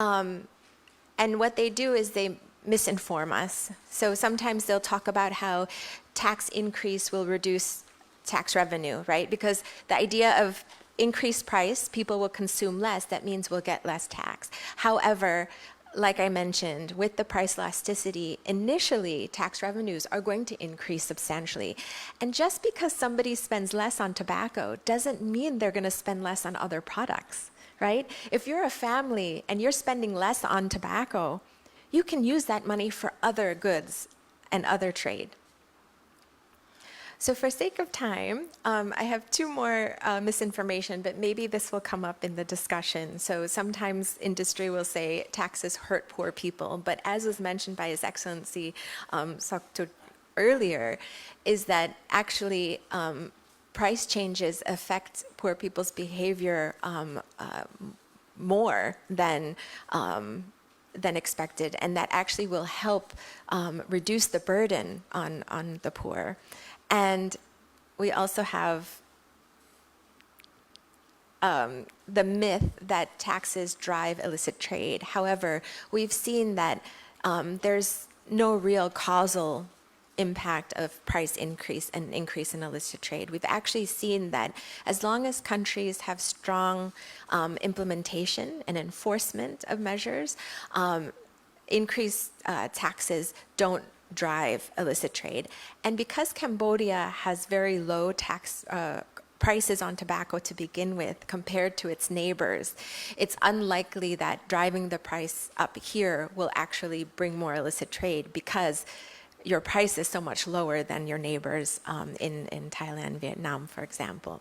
And what they do is they misinform us. So sometimes they'll talk about how tax increase will reduce tax revenue, right? Because the idea of increased price, people will consume less, that means we'll get less tax. However, like I mentioned, with the price elasticity, initially tax revenues are going to increase substantially. And just because somebody spends less on tobacco doesn't mean they're going to spend less on other products, right? If you're a family and you're spending less on tobacco, you can use that money for other goods and other trade. So for sake of time, I have two more misinformation, but maybe this will come up in the discussion. So sometimes industry will say taxes hurt poor people, but as was mentioned by His Excellency Sokto earlier, is that actually price changes affect poor people's behavior more than expected, and that actually will help reduce the burden on the poor. And we also have the myth that taxes drive illicit trade. However, we've seen that there's no real causal impact of price increase and increase in illicit trade. We've actually seen that as long as countries have strong implementation and enforcement of measures, increased taxes don't drive illicit trade. And because Cambodia has very low tax prices on tobacco to begin with compared to its neighbors, it's unlikely that driving the price up here will actually bring more illicit trade because your price is so much lower than your neighbors in Thailand, Vietnam, for example.